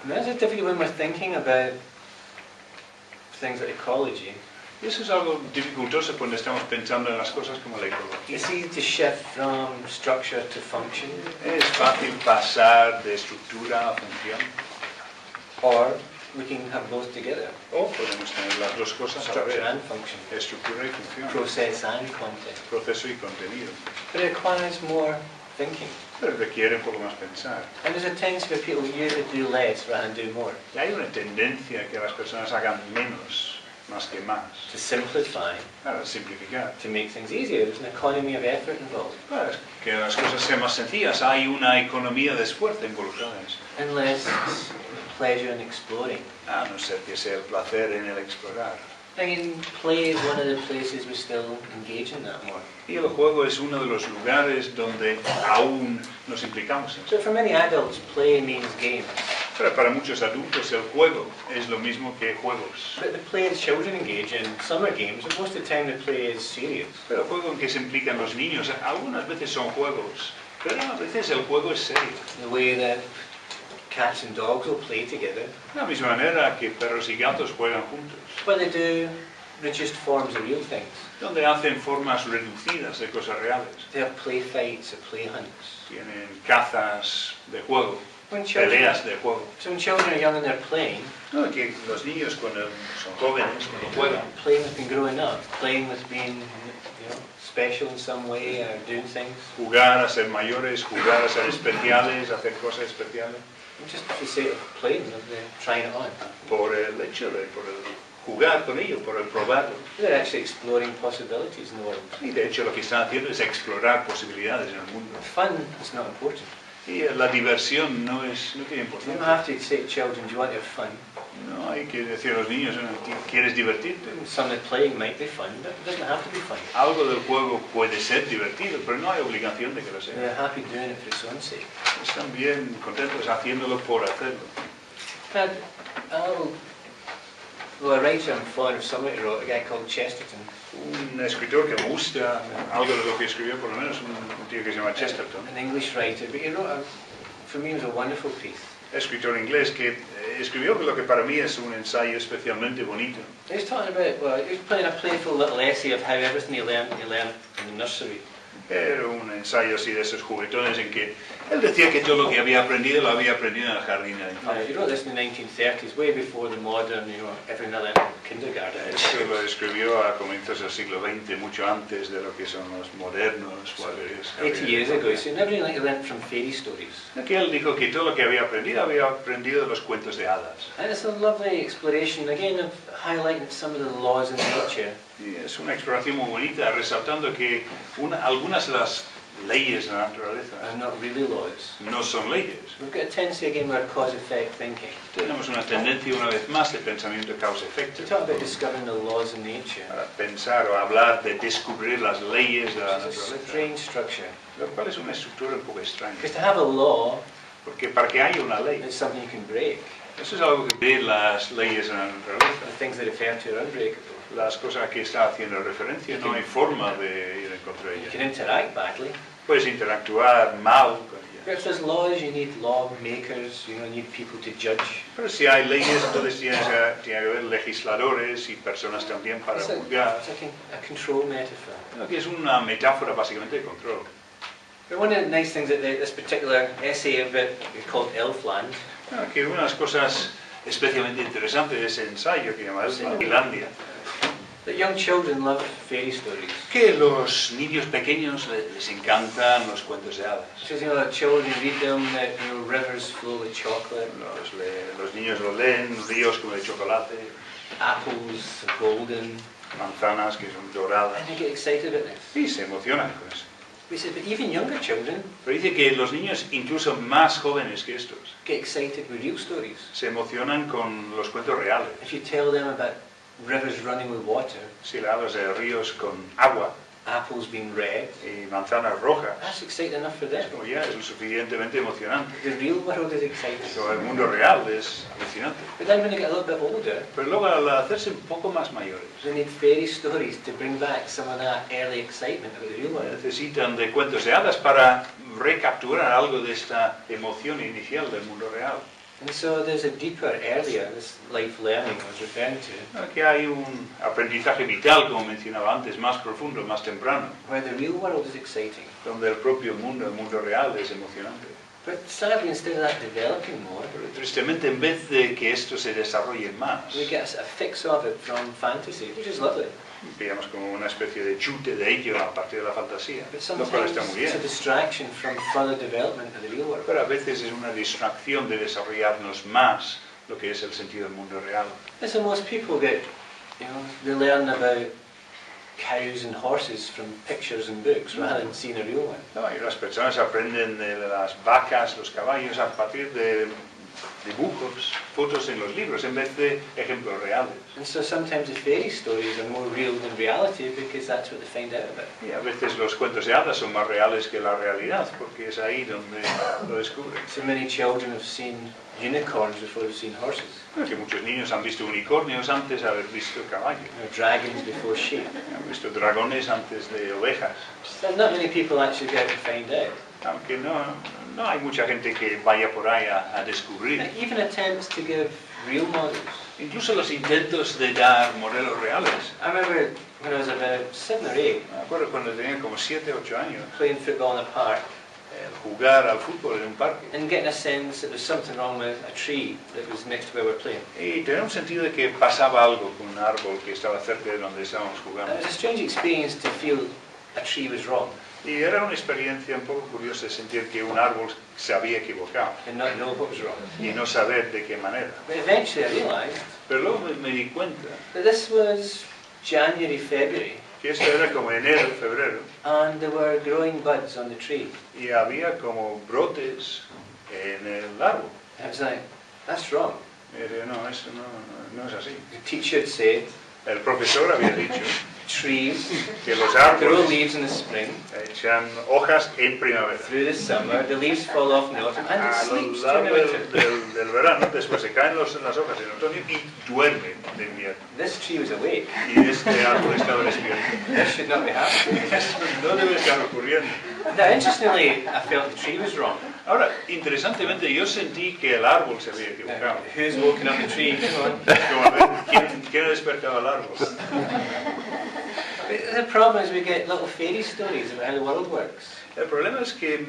That's a difficult when we're thinking about things like ecology. Y eso es algo dificultoso cuando estamos pensando en las cosas como la ecología. It's easy to shift from structure to function. Es fácil pasar de estructura a función. Or we can have both together. O podemos tener las dos cosas a la vez. Structure and function. Estructura y función. Process and content. Proceso y contenido. But it requires more thinking. Pero requiere un poco más pensar. And there's a tendency for people usually to do less rather than do more. Y hay una tendencia que las personas hagan menos más que más. To simplify. Para simplificar. To make things easier. There's an economy of effort involved. Para que las cosas sean más sencillas, hay una economía de esfuerzo involucrada en eso. Unless it's pleasure in exploring. A no ser que sea el placer en el explorar. Again, play is one of the places we still engage in that more. Y el juego es uno de los lugares donde aún nos implicamos en eso. So for many adults, play means games. Pero para muchos adultos el juego es lo mismo que juegos. But the play that children engage in, some are games, but most of the time the play is serious. Pero el juego en que se implican los niños, algunas veces son juegos, pero a veces el juego es serio. The way that cats and dogs will play together. De la misma manera que perros y gatos juegan juntos. But they do reduced forms of real things. Donde hacen formas reducidas de cosas reales. They have play fights or play hunts. Tienen cazas de juego, When children, peleas de juego. so when children are young and they're playing, No, que los niños cuando son jóvenes, cuando juegan, playing with being growing up, playing with being, special in some way or doing things. jugar a ser mayores, jugar a ser especiales, hacer cosas especiales, Just for the sake of playing, of trying it on. por el hecho de por el jugar con ello, por el probarlo. They're actually exploring possibilities in the world. Y de hecho lo que están haciendo es explorar posibilidades en el mundo. Fun is not important. Y la diversión no tiene You importancia. don't have to say to children, do you want to have fun? No hay que decir a los niños, ¿quieres divertirte? Some of the playing might be fun, but it doesn't have to be fun. Algo del juego puede ser divertido, pero no hay obligación de que lo sea. They're happy doing it for its own sake. Están bien contentos haciéndolo por hacerlo. But, well, a writer I'm fond of, somebody wrote, a guy called Chesterton. Un escritor que me gusta, algo de lo que escribió por lo menos, un tío que se llama Chesterton. An English writer, but he wrote, for me it was a wonderful piece. Escritor inglés que escribió lo que para mí es un ensayo especialmente bonito. He was talking about, well, he was playing a playful little essay of how everything he learned in the nursery. Era un ensayo así de esos juguetones en que él decía que todo lo que había aprendido lo había aprendido en el jardín de la infancia. He wrote this in the 1930s, way before the modern, everything other kindergarten. Esto lo escribió a comienzos del siglo XX, mucho antes de lo que son los modernos. 80 years ago, he said everything like he learned from fairy stories. Aquí él dijo que todo lo que había aprendido de los cuentos de hadas. And it's a lovely exploration, again, of highlighting some of the laws in nature. Y es una exploración muy bonita, resaltando que algunas de las leyes de la naturaleza Are not really laws. no son leyes. We've got a tendency again with our cause-effect thinking. Tenemos una tendencia una vez más de pensamiento To causa-efecto. talk about discovering the laws in nature, Para pensar o hablar de descubrir las leyes de la which is a naturaleza. strange structure. Lo cual es una estructura un poco extraña. Because to have a law Porque para que haya una ley, is something you can break. eso es algo que ve las leyes de la naturaleza. The things they refer to are unbreakable. Las cosas que está haciendo referencia no hay forma de ir en contra de You ellas. can interact badly. Puedes interactuar mal con ellas. But if there's laws, you need lawmakers, you need people to judge. Pero si hay leyes, entonces tiene que haber legisladores y personas también para It's like juzgar. a control metaphor. Creo que es una metáfora básicamente de control. But one of the nice things that this particular essay about called Elfland, Que una de las cosas especialmente interesantes de ese ensayo que llama Finlandia, that young children love fairy stories. que los niños pequeños les encantan los cuentos de hadas. It says, that children read them, that rivers flow with chocolate, Los niños lo leen, ríos como de chocolate, apples are golden, manzanas que son doradas, and they get excited about this. y se emocionan con eso. We said, but even younger children Pero dice que los niños, incluso más jóvenes que estos, get excited with real stories. se emocionan con los cuentos reales. If you tell them about rivers running with water, Si le hablas de ríos con agua apples being red, y manzanas rojas, that's exciting enough for them. como ya es lo suficientemente emocionante. The real world is exciting. Pero el mundo real es alucinante. But then when they get a little bit older, Pero luego al hacerse un poco más mayores, they need fairy stories to bring back some of that early excitement of the real world. necesitan de cuentos de hadas para recapturar algo de esta emoción inicial del mundo real. And so there's a deeper, earlier, this life learning I was referring to, Aquí hay un aprendizaje vital, como mencionaba antes, más profundo, más temprano, where the real world is exciting. donde el propio mundo, el mundo real, es emocionante. But sadly, instead of that developing more, Pero tristemente, en vez de que esto se desarrolle más, we get a fix of it from fantasy, which is lovely. veamos como una especie de chute de ello a partir de la fantasía, But lo cual está sometimes muy it's a bien. distraction from further development of the real world. Pero a veces es una distracción de desarrollarnos más lo que es el sentido del mundo real. And so most people get, they learn about cows and horses from pictures and books rather than seeing a real one. No, y las personas aprenden de las vacas, los caballos, a partir de dibujos, fotos en los libros, en vez de ejemplos reales. And so sometimes the fairy stories are more real than reality because that's what they find out about. Y a veces los cuentos de hadas son más reales que la realidad, porque es ahí donde lo descubren. So many children have seen unicorns before they've seen horses, Que muchos niños han visto unicornios antes de haber visto caballos, or dragons before sheep. han visto dragones antes de ovejas. So not many people actually go out to find out. Aunque no hay mucha gente que vaya por ahí a descubrir. And even attempts to give real models. Incluso los intentos de dar modelos reales. I remember when I was about 7 or 8, Me acuerdo cuando tenía como 7 o 8 años, playing football in a park jugar al fútbol en un parque. and getting a sense that there was something wrong with a tree that was next to where we were playing. Y tenía un sentido de que pasaba algo con un árbol que estaba cerca de donde estábamos It jugando. was a strange experience to feel a tree was wrong Y era una experiencia un poco curiosa sentir que un árbol se había equivocado and not know what was wrong. y no saber de qué manera. But eventually I realised Pero luego me di cuenta that this was January, February, que esto era como enero, febrero, and there were growing buds on the tree. y había como brotes en el árbol. And I was like, that's wrong. Y dije, no, eso no es así. The teacher had said, El profesor había dicho trees que los grow árboles leaves in the spring, echan hojas en primavera. through the summer, the leaves fall off in the autumn, and it A lo sleeps during largo the winter. del verano, después se caen las hojas en otoño y duermen de invierno. This tree was awake. Y este árbol estaba despierto. This should not be happening. Eso no debe estar ocurriendo. Now, interestingly, I felt the tree was wrong. Ahora, interesantemente, yo sentí que el árbol se había equivocado. Who's woken up the tree? Come on. Como a ver, ¿quién ha despertado al árbol? The problem is we get little fairy stories about how the world works. El problema es que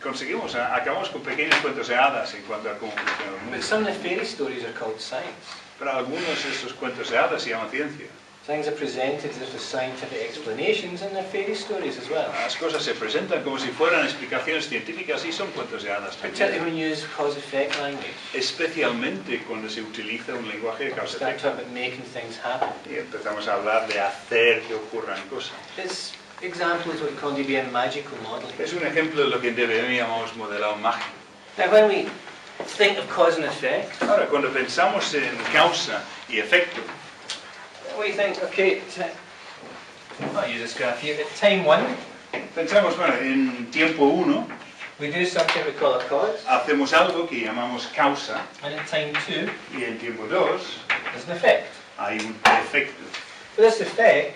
acabamos con pequeños cuentos de hadas en cuanto a cómo funciona el But mundo. some of the fairy stories are called science. Pero algunos de estos cuentos de hadas se llaman ciencia. Things are presented as if they're scientific explanations, and they're fairy stories as well. Las cosas se presentan como si fueran explicaciones científicas y son cuentos de hadas Particularly también. when you use cause-effect language. Especialmente cuando se utiliza un lenguaje de Start causa-efecto. talking about making things happen. Y empezamos a hablar de hacer que ocurran cosas. This example is what we call DBM magical modelling. Es un ejemplo de lo que en DBM llamamos modelado mágico. Now, when we think of cause and effect, Ahora, cuando pensamos en causa y efecto, we think, okay, I'll use this graph here. At time 1, pensamos, bueno, en tiempo 1 we do something we call a cause, hacemos algo que llamamos causa and at time 2, y en tiempo 2 there's an effect. hay un efecto. For this effect,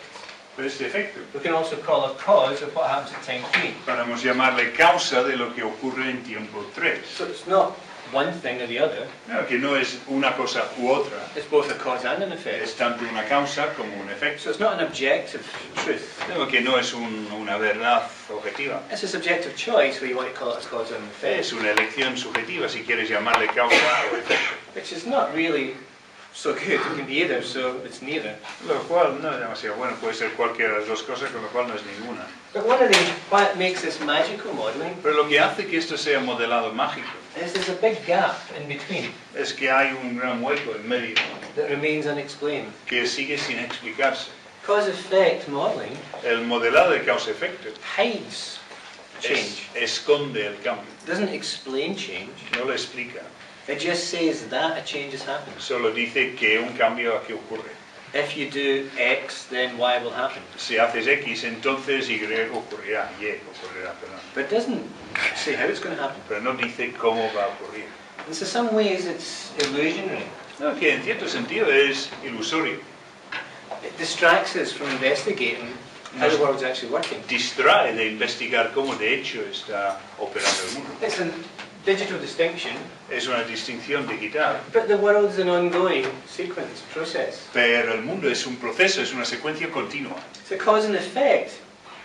Pero este efecto we can also call a cause of what happens at time 3. podemos llamarle causa de lo que ocurre en tiempo 3. So it's not one thing or the other, No, que no es una cosa u otra, it's both a cause and an es effect. tanto una causa como un So efecto. it's not an objective truth. No, que no es una verdad objetiva. It's a subjective choice where you want to call it a cause and an effect, Es una elección subjetiva si quieres llamarle causa o efecto. which is not really so good. It can be either, so it's neither. Lo cual no es demasiado bueno, puede ser cualquiera de las dos cosas, con lo cual no es ninguna. But what makes this magical modelling Pero lo que hace que esto sea modelado mágico is there's a big gap in between es que hay un gran hueco en medio that remains unexplained. que sigue sin explicarse. Cause-effect modelling El modelado de causa-efecto hides change. esconde el cambio, Doesn't explain change. no lo explica. It just says that a change has happened. Solo dice que un cambio aquí ocurre. If you do X, then Y will happen. Si haces X, entonces Y ocurrirá, perdón. But it doesn't say how it's going to happen. Pero no dice cómo va a ocurrir. And so some ways it's illusionary. No, que en cierto sentido es ilusorio. It distracts us from investigating how the world's actually working. Distrae de investigar cómo de hecho está operando el mundo. It's an digital distinction. Es una distinción digital. But the world is an ongoing sequence, process. Pero el mundo es un proceso, es una secuencia continua. So cause and effect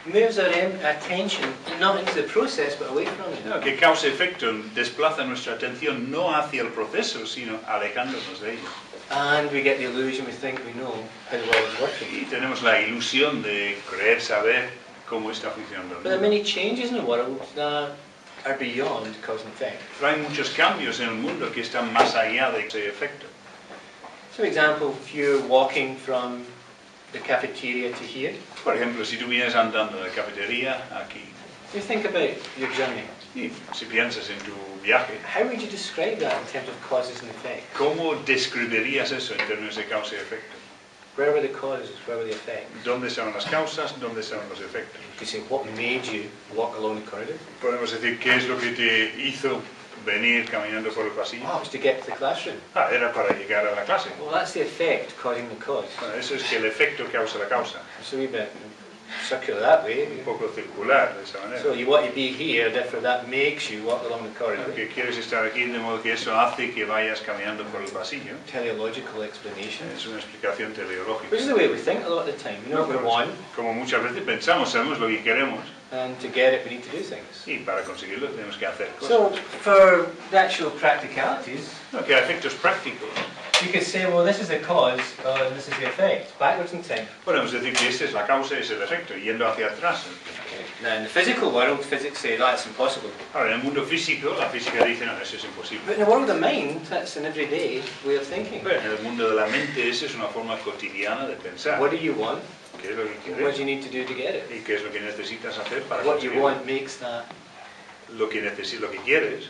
moves our attention not into the process but away from it. No, que causa-efecto desplaza nuestra atención no hacia el proceso, sino alejándonos de ello. And we get the illusion we think we know how the world is working. Y tenemos la ilusión de creer saber cómo está funcionando el But there are mundo. many changes in the world that are beyond cause and effect. Pero hay muchos cambios en el mundo que están más allá de ese efecto. So, for example, if you're walking from the cafeteria to here, Por ejemplo, si tú vienes andando de la cafetería aquí, you think about your journey. y si piensas en tu viaje, How would you describe that in terms of causes and effects? ¿cómo describirías eso en términos de causa y efecto? Where were the causes? Where were the effects? ¿Dónde estaban las causas? ¿Dónde estaban los efectos? You could say, what made you walk along the corridor? Podemos decir, ¿qué es lo que te hizo venir caminando por el pasillo? Oh, it was to get to the classroom. Ah, era para llegar a la clase. Well, that's the effect causing the cause. Bueno, eso es que el efecto causa la causa. It's a wee bit circular that way. Un poco circular de esa manera. So you want to be here, therefore that makes you walk along the corridor. Que quieres estar aquí, de modo que eso hace que vayas caminando por el pasillo. Teleological explanation. Es una explicación teleológica. Which is the way we think a lot of the time. We know what we want, Como muchas veces pensamos, sabemos lo que queremos, and to get it we need to do things. y para conseguirlo tenemos que hacer So, cosas. for the actual practicalities, No, que a efectos prácticos, you could say, well, this is the cause, and this is the effect, backwards in time. podemos decir que esta es la causa y es el efecto, yendo hacia atrás. Now, in the physical world, physics say that's impossible. Ahora, en el mundo físico, la física dice, no, eso es imposible. But in the world of the mind, that's an everyday way of thinking. Pero en el mundo de la mente, esa es una forma cotidiana de pensar. What do you want? ¿Qué es lo que What do quieres? you need to do to get it? ¿Y qué es lo que necesitas hacer para What you conseguirlo? want makes that. Lo que quieres,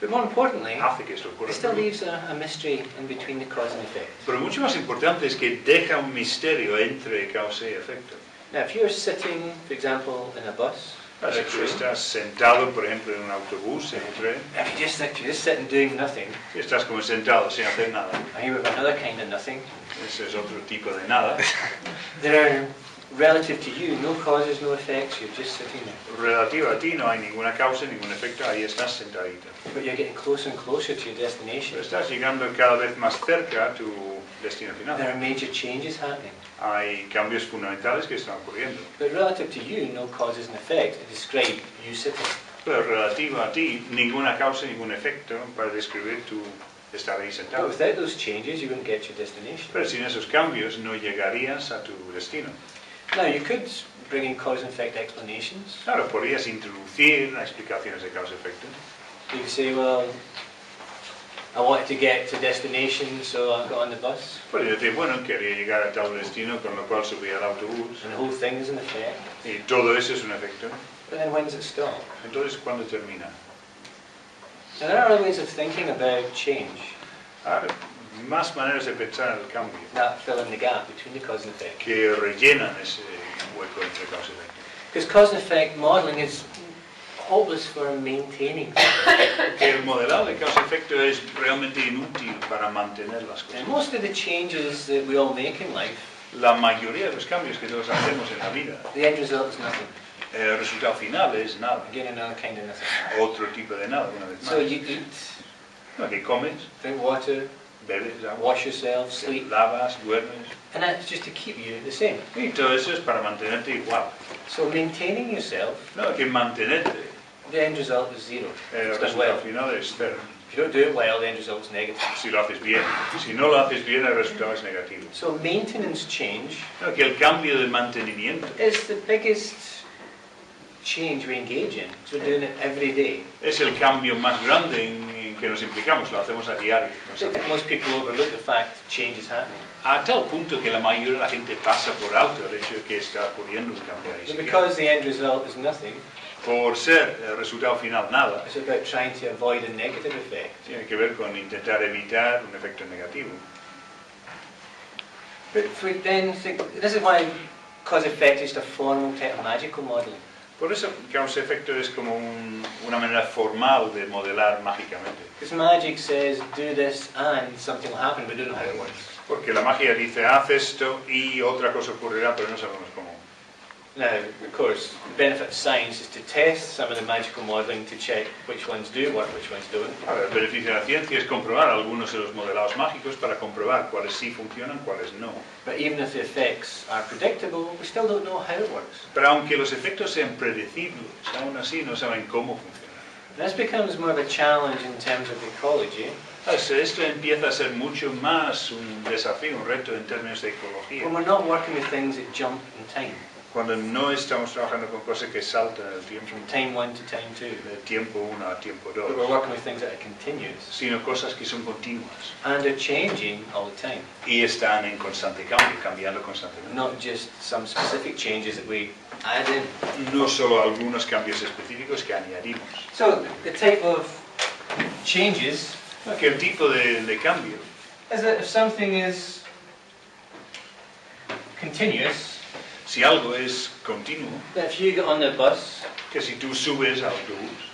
But more importantly, hace que esto ocurra. it still leaves a mystery in between the cause and effect. Pero mucho más importante es que deja un misterio entre causa y efecto. Now, if you're sitting, for example, in a bus, or Si a tú train, estás sentado, por ejemplo, en un autobús, en un tren, if you're just sitting doing nothing, si estás como sentado sin hacer nada, and you're with another kind of nothing, ese es otro tipo de nada, there are, relative to you, no causes, no effects, you're just sitting there. relativo a ti no hay ninguna causa, ningún efecto, ahí estás sentadito. But you're getting closer and closer to your destination. Pero estás llegando cada vez más cerca a tu destino There final. are major changes happening. Hay cambios fundamentales que están ocurriendo. But relative to you, no causes and effects to describe you sitting. Pero relativo a ti, ninguna causa, ningún efecto para describir tu estar ahí But sentado. without those changes, you wouldn't get your destination. Pero sin esos cambios no llegarías a tu destino. Now, you could bring in cause and effect explanations. Claro, podrías introducir las explicaciones de causa-efecto. You could say, well, I wanted to get to destination, so I got on the bus. Podrías decir, bueno, quería llegar a tal destino, con lo cual subí al autobús. And the whole thing is an effect. Y todo eso es un efecto. But then when does it stop? Entonces, ¿cuándo termina? Now, there are other ways of thinking about change Ahora, más maneras de pensar en el cambio that fill in the gap between the cause and effect. que rellenan ese hueco entre causa y efecto. Because cause and effect modelling is hopeless for maintaining things. Que el modelado de causa-efecto es realmente inútil para mantener las And cosas. most of the changes that we all make in life, La mayoría de los cambios que todos hacemos en la vida, the end result is nothing. el resultado final es nada. Again, another kind of nothing. Otro tipo de nada, una vez más. So you eat, No, que comes, drink water, bebes agua, wash yourself, sleep, lavas, duermes. and that's just to keep you the same. Y todo eso es para mantenerte igual. So maintaining yourself, No, que mantenerte, the end result is zero. el It's done well. resultado final es cero. If you don't do it well, the end result is negative. Si lo haces bien. Si no lo haces bien, el resultado es negativo. So maintenance change No, que el cambio de mantenimiento is the biggest change we engage in. So we're doing it every day. es el cambio más grande en que nos implicamos, lo hacemos a diario. Most people overlook the fact change is happening. A tal punto que la mayoría de la gente pasa por alto el hecho de que está ocurriendo un cambio ahí. But because the end result is nothing, Por ser el resultado final nada, it's about trying to avoid a negative effect. tiene que ver con intentar evitar un efecto negativo. But if we then think, this is why cause-effect is just a formal type of magical modelling. Por eso causa-efecto es como una manera formal de modelar mágicamente. Because magic says, do this and something will happen, but we don't know how it works. Porque la magia dice, haz esto y otra cosa ocurrirá, pero no sabemos cómo. Now, of course, the benefit of science is to test some of the magical modelling to check which ones do work, which ones don't. Ahora, el beneficio de la ciencia es comprobar algunos de los modelados mágicos para comprobar cuáles sí funcionan, cuáles no. But even if the effects are predictable, we still don't know how it works. Pero aunque los efectos sean predecibles, aún así no saben cómo funcionan. This becomes more of a challenge in terms of ecology. Esto empieza a ser mucho más un desafío, un reto en términos de ecología. When we're not working with things that jump in time. Cuando no estamos trabajando con cosas que saltan en el tiempo. From time 1 to time 2. De tiempo 1 a tiempo 2. But we're working with things that are continuous. Sino cosas que son continuas. And they're changing all the time. Y están en constante cambio, cambiando constantemente. Not just some specific changes that we add in. No solo algunos cambios específicos que añadimos. So, the type of changes que el tipo de cambio is that if something is continuous, si algo es continuo, that if you get on the bus, que si tú subes al autobús,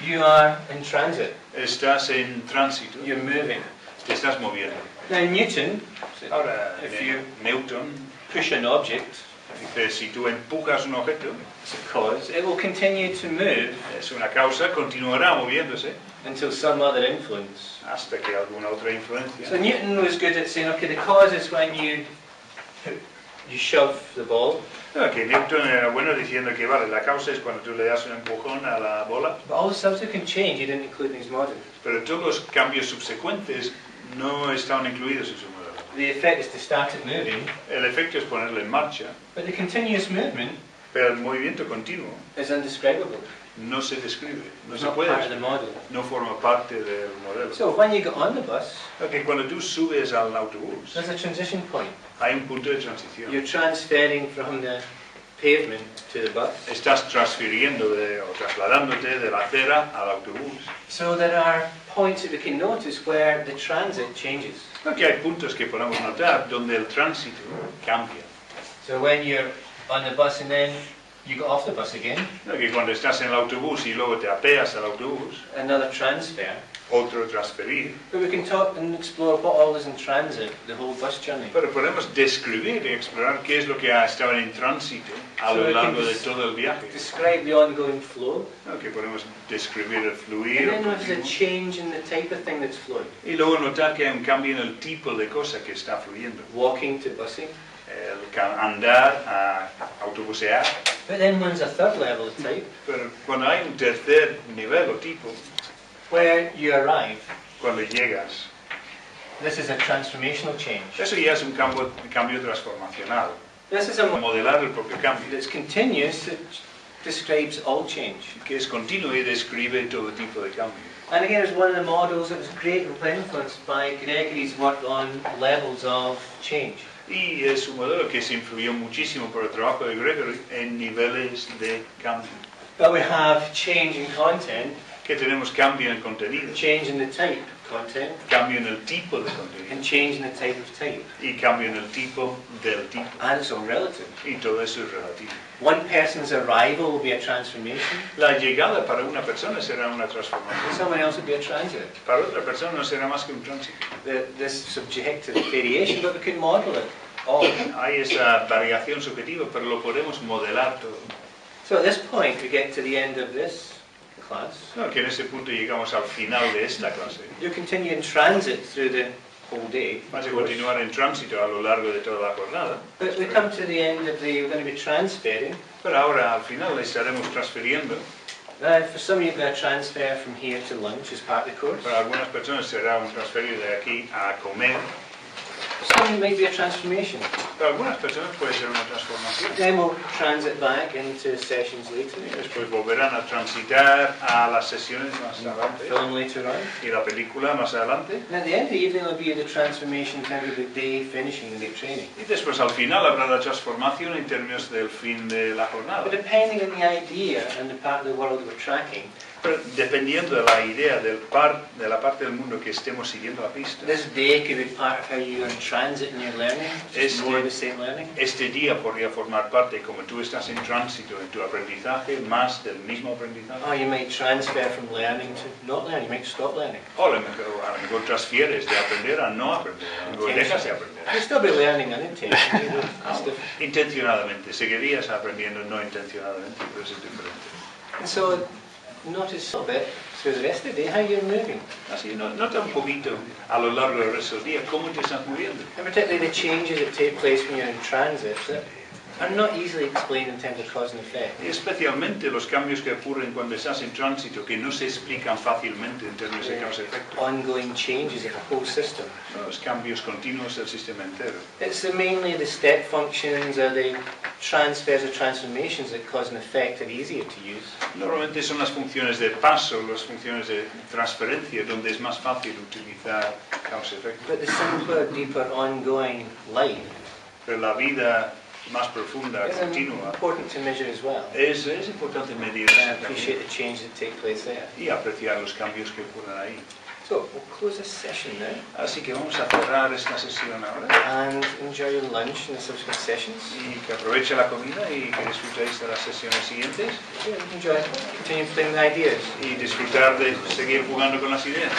you are in transit. Estás en tránsito. You're moving. Te estás moviendo. Now Newton, ahora if you Newton push an object, dice si tú empujas un objeto, it's a cause, it will continue to move. Es una causa, continuará moviéndose. Until some other influence. Hasta que alguna otra influencia. So Newton was good at saying, okay, the cause is when you shove the ball. Que Newton era bueno diciendo que vale, la causa es cuando tú le das un empujón a la bola. But all the subsequent change he didn't include in his model. Pero todos los cambios subsecuentes no estaban incluidos en su modelo. The effect is to start it moving. El efecto es ponerlo en marcha. But the continuous movement. Pero el movimiento continuo. Is indescribable. No se describe, no se not puede, part of the model. no forma parte del modelo. So when you get on the bus, cuando tú subes al autobús, there's a transition point. Hay un punto de transición. You're transferring from the pavement to the bus. Estás transfiriendo o trasladándote de la acera al autobús. So there are points that we can notice where the transit changes. Hay puntos que podemos notar donde el tránsito cambia. So when you're on the bus and then you go off the bus again. Que cuando estás en el autobús y luego te apeas al autobús. Another transfer. Otro transferir. But we can talk and explore what all is in transit, the whole bus journey. Pero podemos describir y explorar qué es lo que estaba en tránsito a lo largo de todo el viaje. Describe the ongoing flow. Que podemos describir el fluir. And then there's a change in the type of thing that's flowing. Y luego notar que hay un cambio en el tipo de cosa que está fluyendo. Walking to busing. El andar a autobusear. But then there's a third level of type. Pero cuando hay un tercer nivel o tipo, where you arrive, cuando llegas, this is a transformational change. Eso ya es un cambio transformacional. This is a modelar el propio cambio. It's continuous. It describes all change. Que es continuo y describe todo tipo de cambio. And again, it's one of the models that was greatly influenced by Gregory's work on levels of change. Y es un modelo que se influyó muchísimo por el trabajo de Gregory en niveles de cambio. But we have change in content. Que tenemos cambio en contenido. Change in the type content. Cambio en el tipo de contenido. And change in the type of type. Y cambio en el tipo del tipo. And it's all relative. Y todo eso es relativo. One person's arrival will be a transformation. La llegada para una persona será una transformación. Someone else will be a transit. Para otra persona no será más que un tránsito. This subjective variation, but we can model it all. Hay esa variación subjetiva, pero lo podemos modelar todo. So at this point, we get to the end of this class. Que en ese punto llegamos al final de esta clase. You continue in transit through the whole day. Vas a continuar en tránsito a lo largo de toda la jornada. But we come to the end of the, we're going to be transferring. Pero ahora al final estaremos transfiriendo. For some of you, we're going to transfer from here to lunch as part of the course. Para algunas personas será un transferir de aquí a comer. For some of you, it might be a transformation. Para algunas personas puede ser una transformación. Then we'll transit back into sessions later. Y después volverán a transitar a las sesiones más adelante. Film later on. Y la película más adelante. And at the end of the evening, will be the transformation in terms of the day finishing the training. Y después al final habrá la transformación en términos del fin de la jornada. But depending on the idea and the part of the world we're tracking, pero dependiendo de la idea de la parte del mundo que estemos siguiendo la pista. This day could be part of how you're in transit in your learning, just more the same learning? Este día podría formar parte, como tú estás en tránsito en tu aprendizaje, más del mismo aprendizaje. Oh, you might transfer from learning to not learning. You might stop learning. O a lo mejor transfieres de aprender a no aprender, o dejas de aprender. You'll still be learning unintentionally. That's different. Intencionadamente, seguirías aprendiendo no intencionadamente, pero eso es diferente. And so, notice a bit through the rest of the day how you're moving. Así, nota un poquito a lo largo del resto del día cómo te estás moviendo. And particularly the changes that take place when you're in transit that are not easily explained in terms of cause and effect. Y especialmente los cambios que ocurren cuando estás en tránsito, que no se explican fácilmente en términos de causa-efecto. Ongoing changes of the whole system. Los cambios continuos del sistema entero. It's mainly the step functions or the transfers or transformations that cause and effect are easier to use. Normalmente son las funciones de paso, las funciones de transferencia, donde es más fácil utilizar causa-efecto. But the simpler, deeper, ongoing life Pero la vida más profunda, is continua, important to measure as well. es importante medir And eso appreciate también the changes that take place there. y apreciar los cambios que ocurren ahí. So, we'll close this session now Así que vamos a cerrar esta sesión ahora and enjoy your lunch in the subsequent sessions. y que aproveche la comida y que disfrutéis de las sesiones siguientes Yeah, enjoy. Continue playing with ideas. y disfrutar de seguir jugando con las ideas.